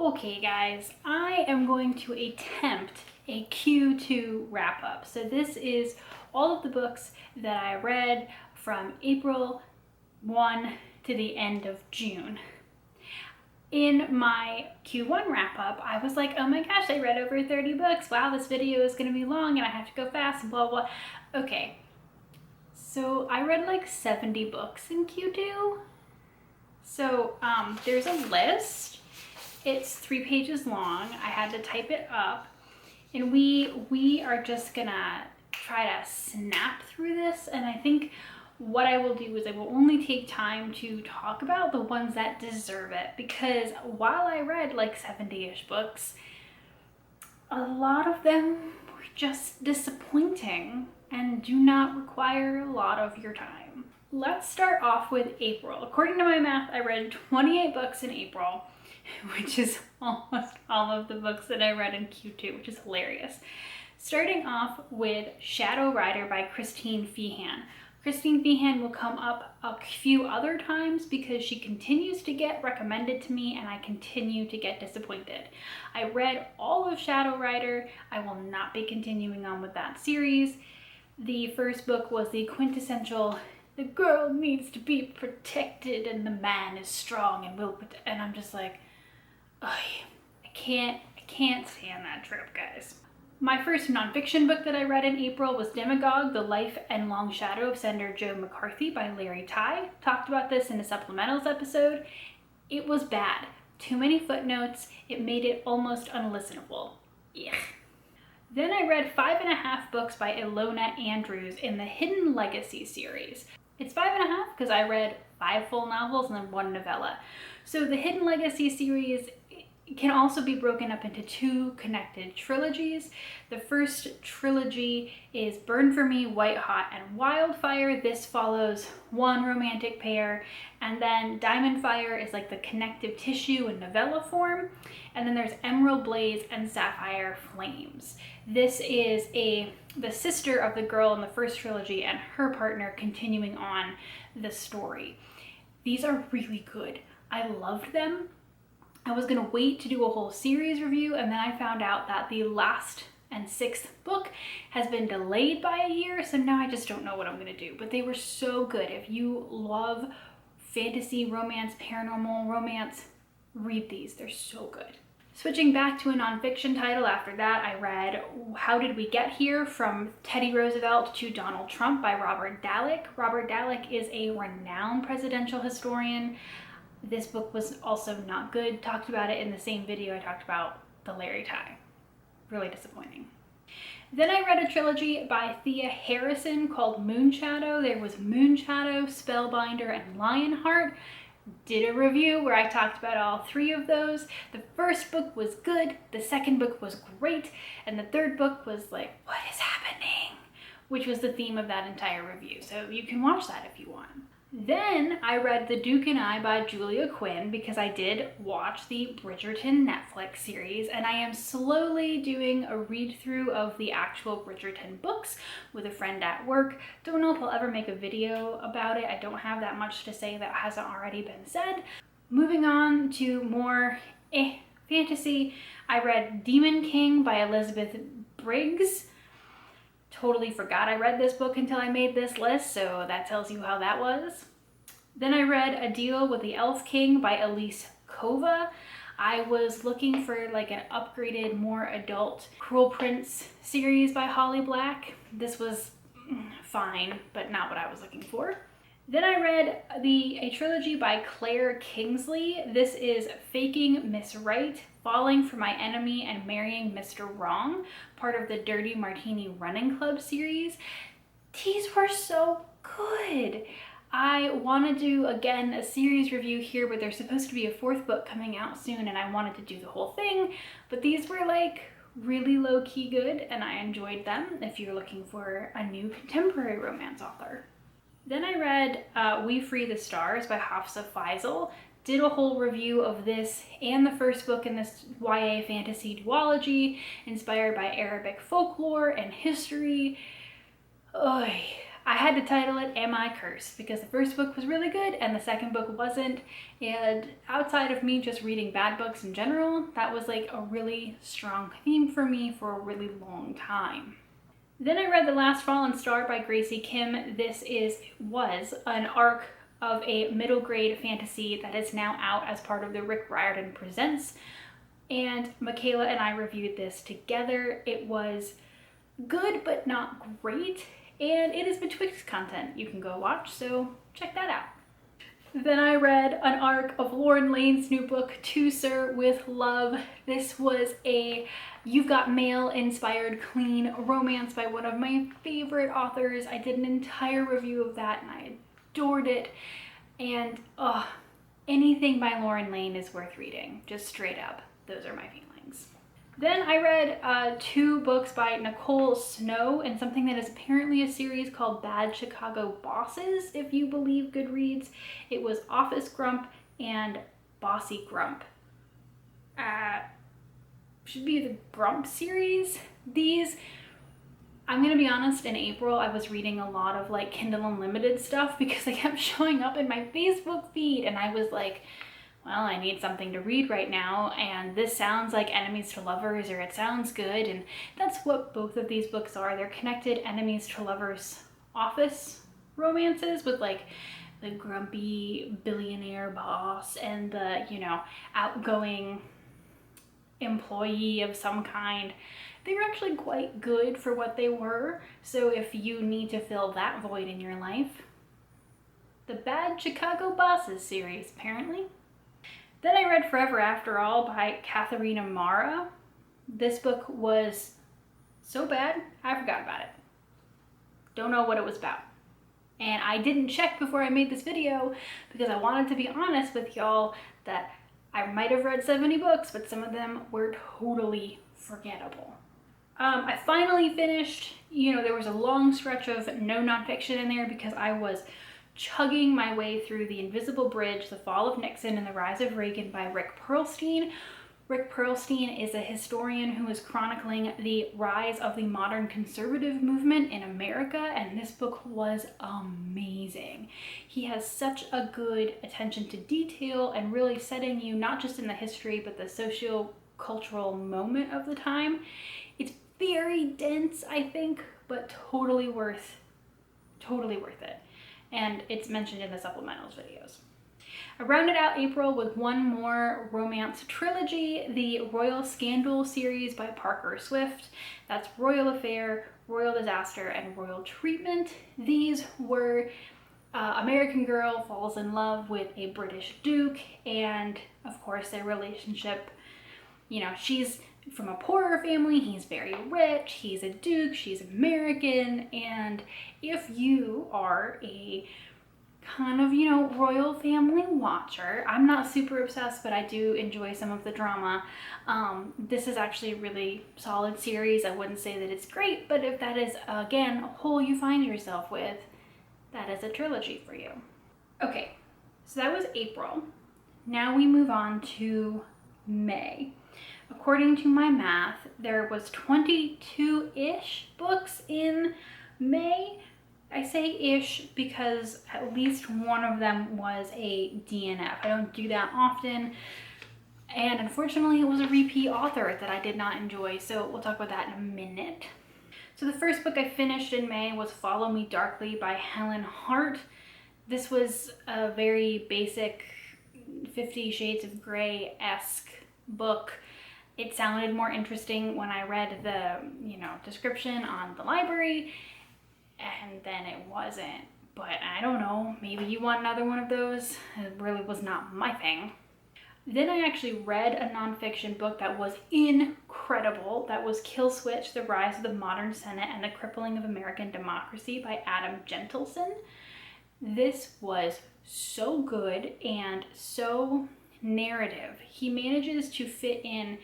Okay guys, I am going to attempt a Q2 wrap up. So this is all of the books that I read from April 1 to the end of June. In my Q1 wrap up, I was like, oh my gosh, I read over 30 books. Wow, this video is gonna be long and I have to go fast and blah, blah. Okay, so I read like 70 books in Q2. So there's a list. It's 3 pages long. I had to type it up, and we are just gonna try to snap through this. And I think what I will do is I will only take time to talk about the ones that deserve it, because while I read like 70-ish books, a lot of them were just disappointing and do not require a lot of your time. Let's start off with April. According to my math, I read 28 books in April, which is almost all of the books that I read in Q2, which is hilarious. Starting off with Shadow Rider by Christine Feehan. Christine Feehan will come up a few other times because she continues to get recommended to me and I continue to get disappointed. I read all of Shadow Rider. I will not be continuing on with that series. The first book was the quintessential, the girl needs to be protected and the man is strong and will protect, and I'm just like, I can't stand that trope, guys. My first nonfiction book that I read in April was Demagogue, The Life and Long Shadow of Senator Joe McCarthy by Larry Ty. Talked about this in a supplementals episode. It was bad. Too many footnotes. It made it almost unlistenable. Ugh. Then I read 5.5 books by Ilona Andrews in the Hidden Legacy series. It's 5.5 because I read 5 full novels and then 1 novella. So the Hidden Legacy series can also be broken up into 2 connected trilogies. The first trilogy is Burn For Me, White Hot, and Wildfire. This follows one romantic pair, and then Diamond Fire is like the connective tissue in novella form, and then there's Emerald Blaze and Sapphire Flames. This is the sister of the girl in the first trilogy and her partner continuing on the story. These are really good. I loved them. I was gonna wait to do a whole series review, and then I found out that the last and 6th book has been delayed by a year, so now I just don't know what I'm gonna do. But they were so good. If you love fantasy, romance, paranormal romance, read these. They're so good. Switching back to a nonfiction title after that, I read How Did We Get Here? From Teddy Roosevelt to Donald Trump by Robert Dallek. Robert Dallek is a renowned presidential historian. This book was also not good. Talked about it in the same video I talked about the Larry Ty. Really disappointing. Then I read a trilogy by Thea Harrison called Moonshadow. There was Moonshadow, Spellbinder, and Lionheart. Did a review where I talked about all 3 of those. The first book was good, the second book was great, and the third book was like, what is happening? Which was the theme of that entire review. So you can watch that if you want. Then I read The Duke and I by Julia Quinn because I did watch the Bridgerton Netflix series, and I am slowly doing a read-through of the actual Bridgerton books with a friend at work. Don't know if I'll ever make a video about it. I don't have that much to say that hasn't already been said. Moving on to more fantasy, I read Demon King by Elizabeth Briggs. Totally forgot I read this book until I made this list, so that tells you how that was. Then I read A Deal with the Elf King by Elise Kova. I was looking for like an upgraded, more adult Cruel Prince series by Holly Black. This was fine, but not what I was looking for. Then I read a trilogy by Claire Kingsley. This is Faking Miss Right, Falling for My Enemy, and Marrying Mr. Wrong, part of the Dirty Martini Running Club series. These were so good. I want to do, again, a series review here, but there's supposed to be a 4th book coming out soon, and I wanted to do the whole thing, but these were like really low-key good, and I enjoyed them if you're looking for a new contemporary romance author. Then I read We Free the Stars by Hafsa Faisal. Did a whole review of this and the first book in this YA fantasy duology inspired by Arabic folklore and history. I I had to title it Am I Cursed? Because the first book was really good and the second book wasn't. And outside of me just reading bad books in general, that was like a really strong theme for me for a really long time. Then I read The Last Fallen Star by Gracie Kim. This was an arc of a middle grade fantasy that is now out as part of the Rick Riordan Presents. And Michaela and I reviewed this together. It was good but not great, and it is betwixt content you can go watch, so check that out. Then I read an arc of Lauren Lane's new book, To Sir With Love. This was a You've Got Mail inspired clean romance by one of my favorite authors. I did an entire review of that and I adored it. And anything by Lauren Lane is worth reading, just straight up. Those are my feelings. Then I read 2 books by Nicole Snow and something that is apparently a series called Bad Chicago Bosses, if you believe Goodreads. It was Office Grump and Bossy Grump. Should be the Grump series. These, I'm gonna be honest, in April I was reading a lot of like Kindle Unlimited stuff because they kept showing up in my Facebook feed and I was like, well, I need something to read right now, and this sounds like enemies to lovers, or it sounds good, and that's what both of these books are. They're connected enemies to lovers office romances with like the grumpy billionaire boss and the, you know, outgoing employee of some kind. They were actually quite good for what they were, so if you need to fill that void in your life, the Bad Chicago Bosses series, apparently. Then I read Forever After All by Katharina Mara. This book was so bad, I forgot about it. Don't know what it was about. And I didn't check before I made this video because I wanted to be honest with y'all that I might have read 70 books, but some of them were totally forgettable. I finally finished, you know, there was a long stretch of no nonfiction in there because I was chugging my way through The Invisible Bridge, The Fall of Nixon, and the Rise of Reagan by Rick Perlstein. Rick Perlstein is a historian who is chronicling the rise of the modern conservative movement in America, and this book was amazing. He has such a good attention to detail and really setting you not just in the history but the socio-cultural moment of the time. It's very dense, I think, but totally worth it. And it's mentioned in the supplementals videos. I rounded out April with one more romance trilogy, the Royal Scandal series by Parker Swift. That's Royal Affair, Royal Disaster, and Royal Treatment. These were American girl falls in love with a British duke, and of course their relationship, you know, she's from a poorer family, he's very rich, he's a duke, she's American, and if you are a kind of, you know, royal family watcher, I'm not super obsessed, but I do enjoy some of the drama. This is actually a really solid series. I wouldn't say that it's great, but if that is, again, a hole you find yourself with, that is a trilogy for you. Okay, so that was April. Now we move on to May. According to my math, there was 22-ish books in May. I say ish because at least one of them was a DNF. I don't do that often. And unfortunately, it was a repeat author that I did not enjoy. So we'll talk about that in a minute. So the first book I finished in May was Follow Me Darkly by Helen Hart. This was a very basic 50 Shades of Grey-esque book. It sounded more interesting when I read the, you know, description on the library, and then it wasn't. But I don't know, maybe you want another one of those. It really was not my thing. Then I actually read a nonfiction book that was incredible. That was Kill Switch, The Rise of the Modern Senate and the Crippling of American Democracy by Adam Gentleson. This was so good and so narrative. He manages to fit in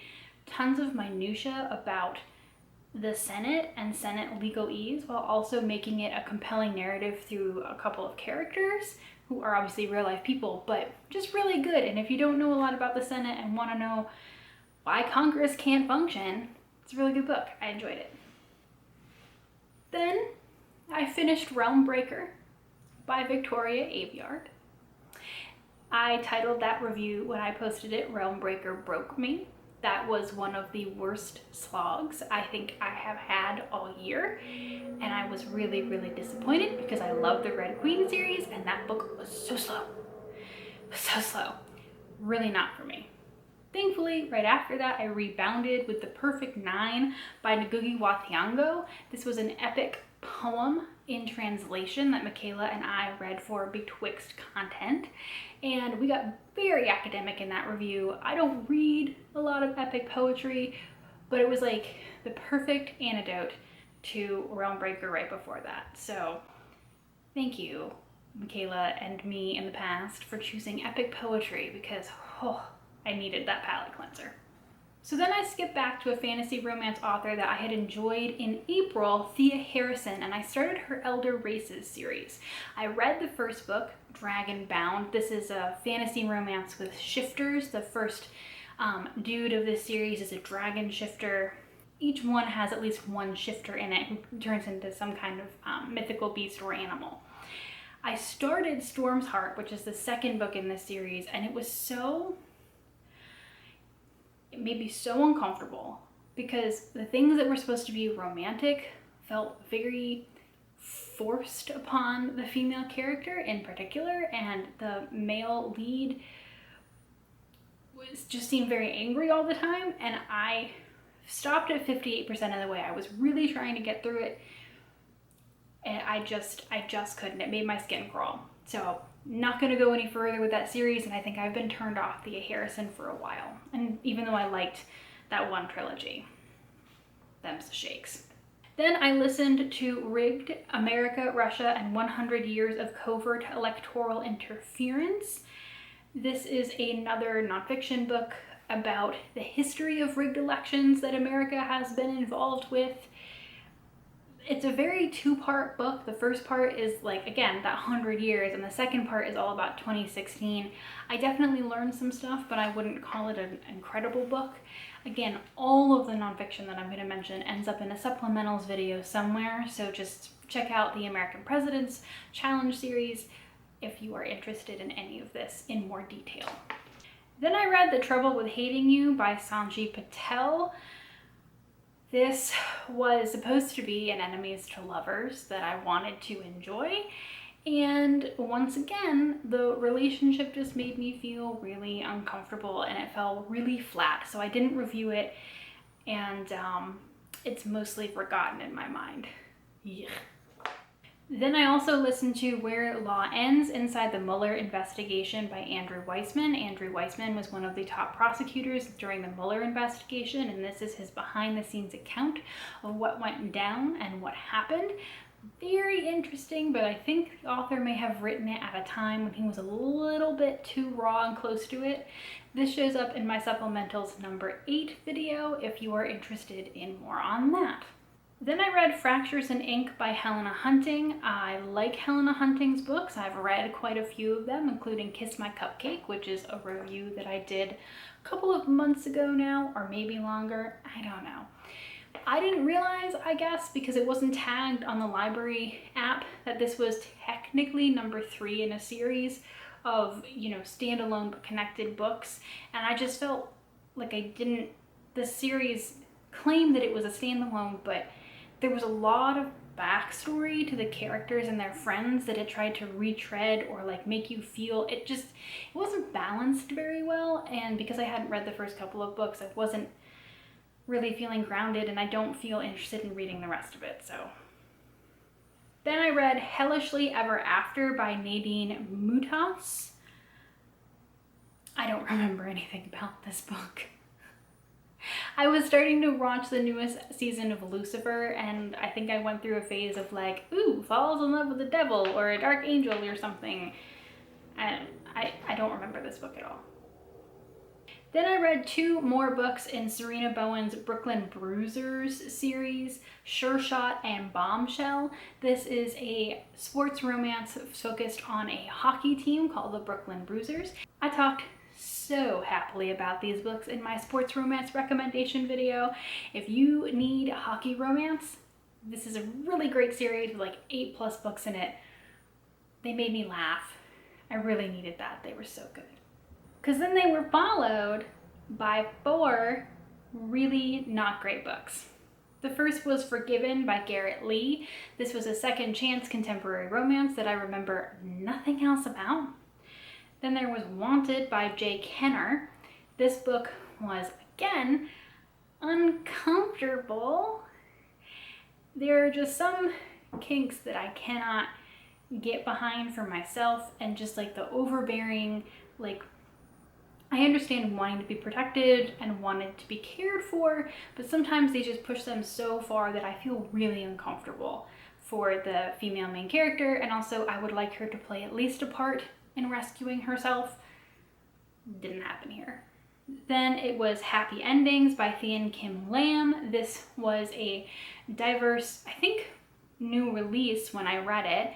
tons of minutia about the Senate and Senate legalese while also making it a compelling narrative through a couple of characters who are obviously real life people, but just really good. And if you don't know a lot about the Senate and want to know why Congress can't function, it's a really good book. I enjoyed it. Then I finished Realm Breaker by Victoria Aveyard. I titled that review when I posted it, Realm Breaker Broke Me. That was one of the worst slogs I think I have had all year, and I was really, really disappointed because I love the Red Queen series, and that book was so slow. So slow. Really not for me. Thankfully, right after that, I rebounded with The Perfect Nine by Ngugi wa Thiong'o. This was an epic poem in translation that Michaela and I read for Betwixt Content, and we got very academic in that review. I don't read a lot of epic poetry, but it was like the perfect antidote to Realm Breaker right before that. So thank you, Michaela and me in the past, for choosing epic poetry, because I needed that palate cleanser. So then I skipped back to a fantasy romance author that I had enjoyed in April, Thea Harrison, and I started her Elder Races series. I read the first book, Dragon Bound. This is a fantasy romance with shifters. The first dude of this series is a dragon shifter. Each one has at least one shifter in it who turns into some kind of mythical beast or animal. I started Storm's Heart, which is the second book in this series, and it made me so uncomfortable because the things that were supposed to be romantic felt very forced upon the female character in particular, and the male lead just seemed very angry all the time, and I stopped at 58% of the way. I was really trying to get through it, and I just couldn't. It made my skin crawl. So not going to go any further with that series, and I think I've been turned off Thea Harrison for a while. And even though I liked that one trilogy, them's the shakes. Then I listened to Rigged, America, Russia, and 100 Years of Covert Electoral Interference. This is another nonfiction book about the history of rigged elections that America has been involved with. It's a very two-part book. The first part is like, again, that 100 years, and the second part is all about 2016. I definitely learned some stuff, but I wouldn't call it an incredible book. Again, all of the nonfiction that I'm going to mention ends up in a supplementals video somewhere, so just check out the American Presidents Challenge series if you are interested in any of this in more detail. Then I read The Trouble with Hating You by Sanji Patel. This was supposed to be an enemies to lovers that I wanted to enjoy, and once again the relationship just made me feel really uncomfortable and it fell really flat, so I didn't review it, and it's mostly forgotten in my mind. Yuck. Then I also listened to Where Law Ends Inside the Mueller Investigation by Andrew Weissman. Andrew Weissman was one of the top prosecutors during the Mueller investigation, and this is his behind-the-scenes account of what went down and what happened. Very interesting, but I think the author may have written it at a time when he was a little bit too raw and close to it. This shows up in my supplementals number 8 video if you are interested in more on that. Then I read Fractures in Ink by Helena Hunting. I like Helena Hunting's books. I've read quite a few of them, including Kiss My Cupcake, which is a review that I did a couple of months ago now, or maybe longer. I don't know. I didn't realize, I guess, because it wasn't tagged on the library app, that this was technically number 3 in a series of, standalone but connected books. And I just felt like the series claimed that it was a standalone, but there was a lot of backstory to the characters and their friends that it tried to retread or like make you feel. It wasn't balanced very well, and because I hadn't read the first couple of books, I wasn't really feeling grounded, and I don't feel interested in reading the rest of it. So then I read Hellishly Ever After by Nadine Mutas. I don't remember anything about this book. I was starting to watch the newest season of Lucifer, and I think I went through a phase of like, ooh, falls in love with the devil or a dark angel or something. And I don't remember this book at all. Then I read 2 more books in Serena Bowen's Brooklyn Bruisers series, Sure Shot and Bombshell. This is a sports romance focused on a hockey team called the Brooklyn Bruisers. I talked so happily about these books in my sports romance recommendation video. If you need hockey romance, This is a really great series with like 8+ books in it. They made me laugh. I really needed that. They were so good. Because then they were followed by 4 really not great books. The first was Forgiven by Garrett Lee. This was a second chance contemporary romance that I remember nothing else about. Then there was Wanted by Henner. This book was, again, uncomfortable. There are just some kinks that I cannot get behind for myself, and just like the overbearing, like, I understand wanting to be protected and wanting to be cared for, but sometimes they just push them so far that I feel really uncomfortable for the female main character, and also I would like her to play at least a part in rescuing herself. Didn't happen here. Then it was Happy Endings by Feehan Kim Lam. This was a diverse, I think, new release when I read it,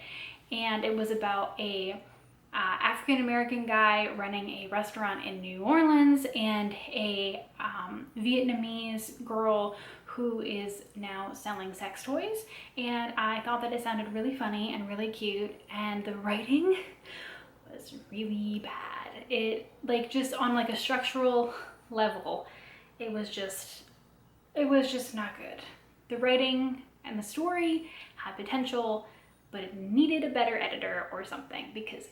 and it was about a African-American guy running a restaurant in New Orleans and a Vietnamese girl who is now selling sex toys. And I thought that it sounded really funny and really cute, and the writing was really bad. It, like, just on like a structural level, it was just not good. The writing and the story had potential, but it needed a better editor or something, because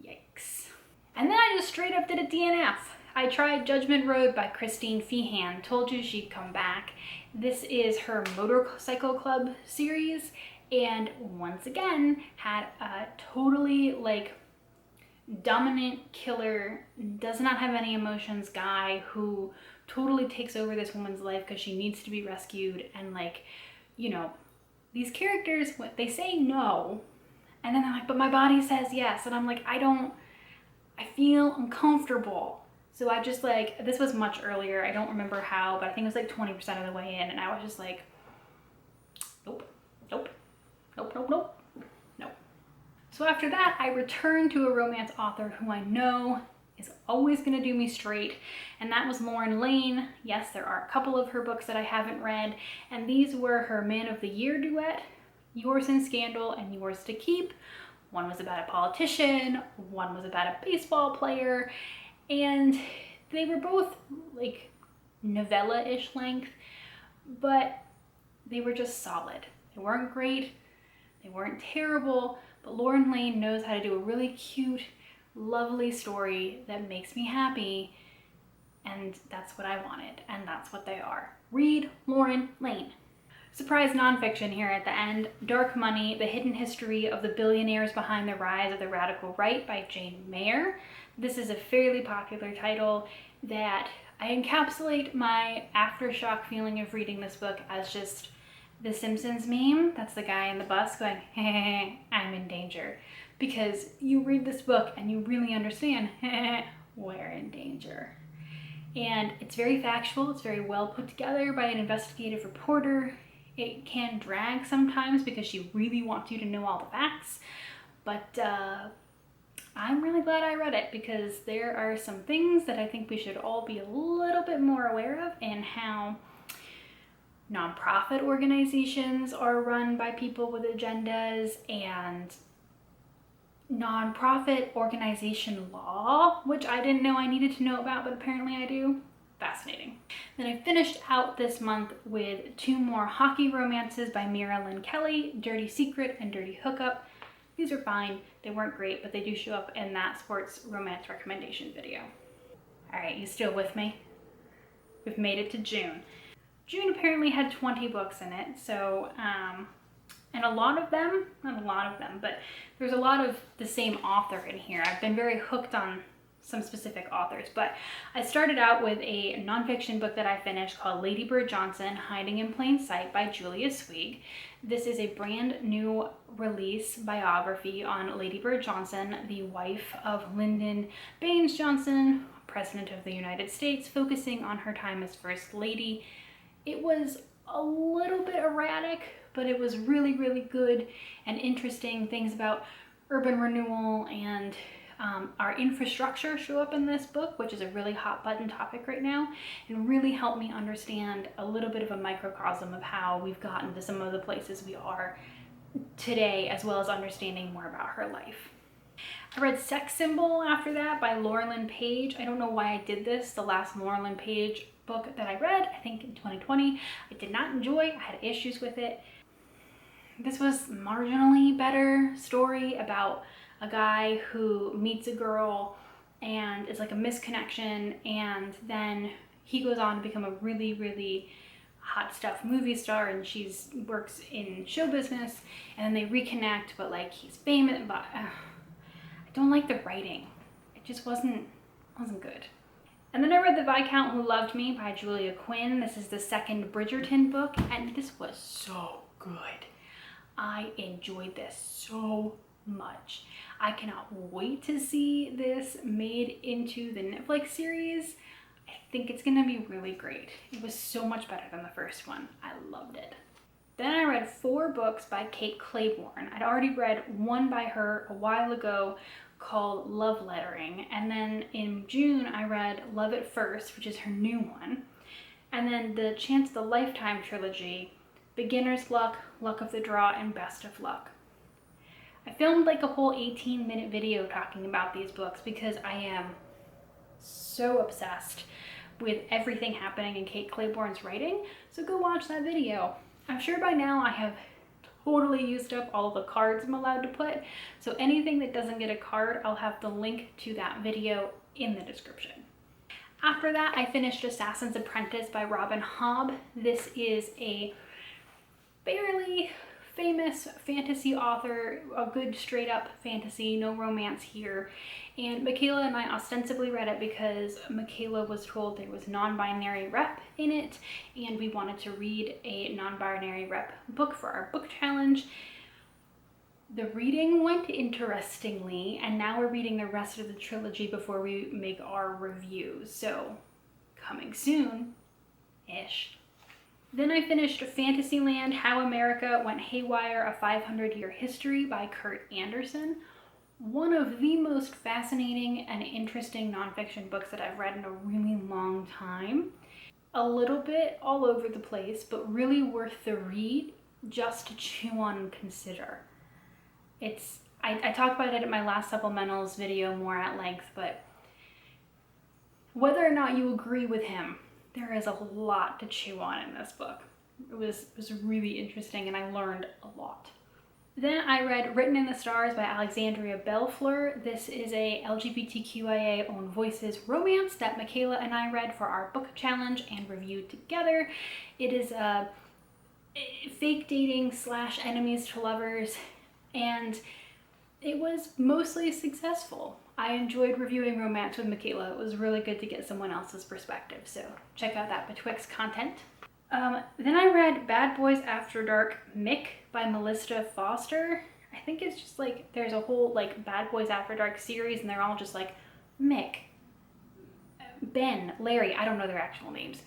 yikes. And then I just straight up did a DNF. I tried Judgment Road by Christine Feehan. Told you she'd come back. This is her Motorcycle Club series, and once again had a totally like dominant killer, does not have any emotions guy who totally takes over this woman's life because she needs to be rescued. And like, you know, these characters, they say no, and then they're like, but my body says yes. And I'm like, I feel uncomfortable. So I just like, this was much earlier. I don't remember how, but I think it was like 20% of the way in. And I was just like, nope, nope, nope, nope, nope, nope. So after that, I returned to a romance author who I know is always going to do me straight, and that was Lauren Lane. Yes, there are a couple of her books that I haven't read, and these were her Man of the Year duet, Yours in Scandal and Yours to Keep. One was about a politician, one was about a baseball player, and they were both like novella-ish length, but they were just solid. They weren't great, they weren't terrible, but Lauren Lane knows how to do a really cute, lovely story that makes me happy, and that's what I wanted, and that's what they are. Read Lauren Lane. Surprise nonfiction here at the end. Dark Money, The Hidden History of the Billionaires Behind the Rise of the Radical Right by Jane Mayer. This is a fairly popular title that I encapsulate my aftershock feeling of reading this book as just the Simpsons meme. That's the guy in the bus going, hey, I'm in danger. Because you read this book and you really understand, we're in danger. And it's very factual, it's very well put together by an investigative reporter. It can drag sometimes because she really wants you to know all the facts, but I'm really glad I read it, because there are some things that I think we should all be a little bit more aware of, in how nonprofit organizations are run by people with agendas, and nonprofit organization law, which I didn't know I needed to know about, but apparently I do. Fascinating. Then I finished out this month with 2 more hockey romances by Mira Lynn Kelly, Dirty Secret and Dirty Hookup. These are fine. They weren't great, but they do show up in that sports romance recommendation video. All right, you still with me? We've made it to June. June apparently had 20 books in it, so, and a lot of them, not a lot of them, but there's a lot of the same author in here. I've been very hooked on some specific authors, but I started out with a nonfiction book that I finished called Lady Bird Johnson, Hiding in Plain Sight by Julia Swig. This is a brand new release biography on Lady Bird Johnson, the wife of Lyndon Baines Johnson, President of the United States, focusing on her time as First Lady. It was a little bit erratic, but it was really, really good and interesting. Things about urban renewal and our infrastructure show up in this book, which is a really hot button topic right now, and really helped me understand a little bit of a microcosm of how we've gotten to some of the places we are today, as well as understanding more about her life. I read Sex Symbol after that by Laurelyn Page. I don't know why I did this. The last Laurelyn Page book that I read, I think in 2020, I did not enjoy. I had issues with it. This was marginally better story about a guy who meets a girl and it's like a misconnection, and then he goes on to become a really, really hot stuff movie star, and she's works in show business, and then they reconnect, but like he's famous, but I don't like the writing. It just wasn't good. And then I read The Viscount Who Loved Me by Julia Quinn. This is the second Bridgerton book, and this was so good. I enjoyed this so much. I cannot wait to see this made into the Netflix series. I think it's gonna be really great. It was so much better than the first one. I loved it. Then I read 4 books by Kate Claiborne. I'd already read one by her a while ago called Love Lettering, and then in June I read Love at First, which is her new one, and then the Chance of the Lifetime trilogy, Beginner's Luck, Luck of the Draw, and Best of Luck. I filmed like a whole 18-minute video talking about these books because I am so obsessed with everything happening in Kate Claiborne's writing, so go watch that video. I'm sure by now I have totally used up all the cards I'm allowed to put, so anything that doesn't get a card, I'll have the link to that video in the description. After that, I finished Assassin's Apprentice by Robin Hobb. This is a fairly famous fantasy author, a good straight up fantasy, no romance here. And Michaela and I ostensibly read it because Michaela was told there was non-binary rep in it, and we wanted to read a non-binary rep book for our book challenge. The reading went interestingly, and now we're reading the rest of the trilogy before we make our review. So coming soon-ish. Then I finished Fantasyland, How America Went Haywire, A 500-Year History by Kurt Anderson. One of the most fascinating and interesting nonfiction books that I've read in a really long time. A little bit all over the place, but really worth the read just to chew on and consider. I talked about it in my last supplementals video more at length, but whether or not you agree with him, there is a lot to chew on in this book. It was really interesting, and I learned a lot. Then I read Written in the Stars by Alexandria Bellefleur. This is a LGBTQIA Own Voices romance that Michaela and I read for our book challenge and reviewed together. It is a fake dating / enemies to lovers, and it was mostly successful. I enjoyed reviewing romance with Michaela. It was really good to get someone else's perspective, so check out that Betwixt content. Then I read Bad Boys After Dark Mick by Melissa Foster. I think it's just like there's a whole like Bad Boys After Dark series, and they're all just like Mick, Ben, Larry. I don't know their actual names.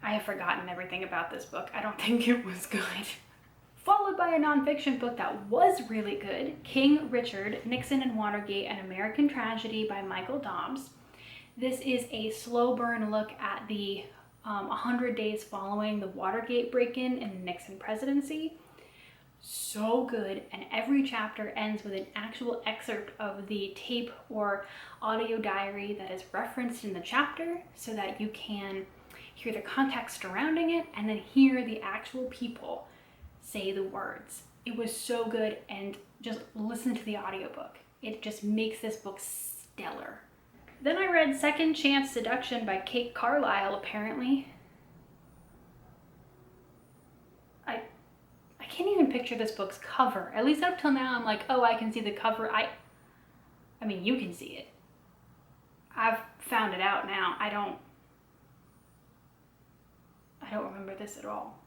I have forgotten everything about this book. I don't think it was good. Followed by a nonfiction book that was really good, King Richard, Nixon and Watergate, An American Tragedy by Michael Dobbs. This is a slow burn look at the 100 days following the Watergate break-in in the Nixon presidency. So good, and every chapter ends with an actual excerpt of the tape or audio diary that is referenced in the chapter so that you can hear the context surrounding it and then hear the actual people say the words. It was so good, and just listen to the audiobook. It just makes this book stellar. Then I read Second Chance Seduction by Kate Carlisle, apparently. I can't even picture this book's cover. At least up till now, I'm like, oh, I can see the cover. I mean, you can see it. I've found it out now. I don't remember this at all.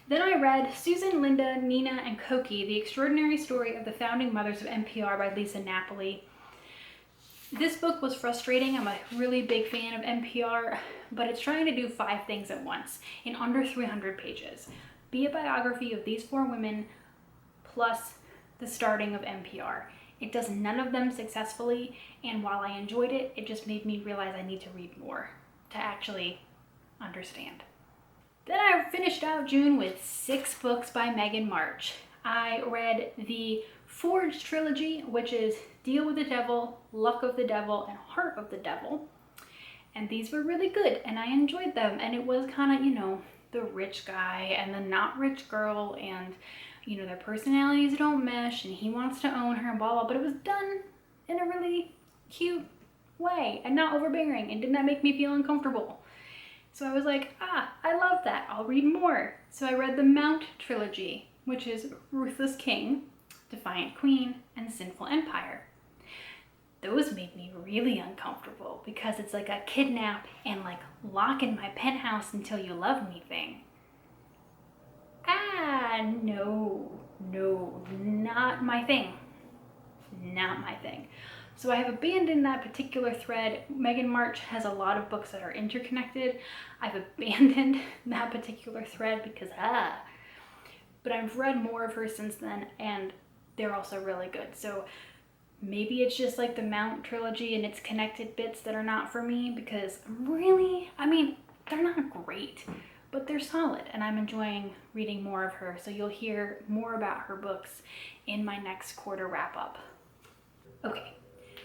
Then I read Susan, Linda, Nina, and Koki, The Extraordinary Story of the Founding Mothers of NPR by Lisa Napoli. This book was frustrating. I'm a really big fan of NPR, but it's trying to do 5 things at once in under 300 pages. Be a biography of these 4 women plus the starting of NPR. It does none of them successfully, and while I enjoyed it, it just made me realize I need to read more to actually understand. Then I finished out June with 6 books by Megan March. I read the Forged trilogy, which is Deal with the Devil, Luck of the Devil, and Heart of the Devil. And these were really good, and I enjoyed them. And it was kind of, you know, the rich guy and the not rich girl, and, you know, their personalities don't mesh, and he wants to own her and blah, blah. But it was done in a really cute way and not overbearing, and did not make me feel uncomfortable. So I was like, I love that. I'll read more. So I read the Mount trilogy, which is Ruthless King, Defiant Queen, and Sinful Empire. Those made me really uncomfortable because it's like a kidnap and like lock in my penthouse until you love me thing. No, not my thing. Not my thing. So I have abandoned that particular thread. Megan March has a lot of books that are interconnected. I've abandoned that particular thread because but I've read more of her since then, and they're also really good. So maybe it's just like the Mount trilogy and its connected bits that are not for me, because I mean, they're not great, but they're solid, and I'm enjoying reading more of her. So you'll hear more about her books in my next quarter wrap up. Okay,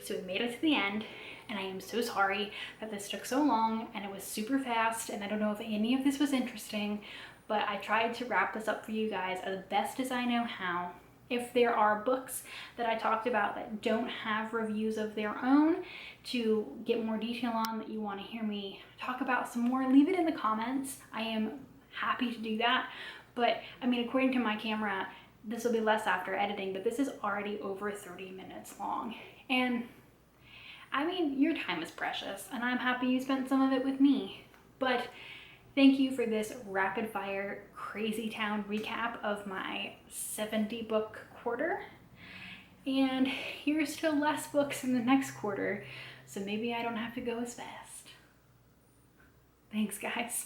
so we made it to the end, and I am so sorry that this took so long and it was super fast, and I don't know if any of this was interesting, but I tried to wrap this up for you guys as best as I know how. If there are books that I talked about that don't have reviews of their own to get more detail on, that you want to hear me talk about some more, leave it in the comments. I am happy to do that. But I mean, according to my camera, this will be less after editing, but this is already over 30 minutes long. And I mean, your time is precious, and I'm happy you spent some of it with me. But thank you for this rapid fire crazy town recap of my 70 book quarter. And here's to less books in the next quarter, so maybe I don't have to go as fast. Thanks, guys.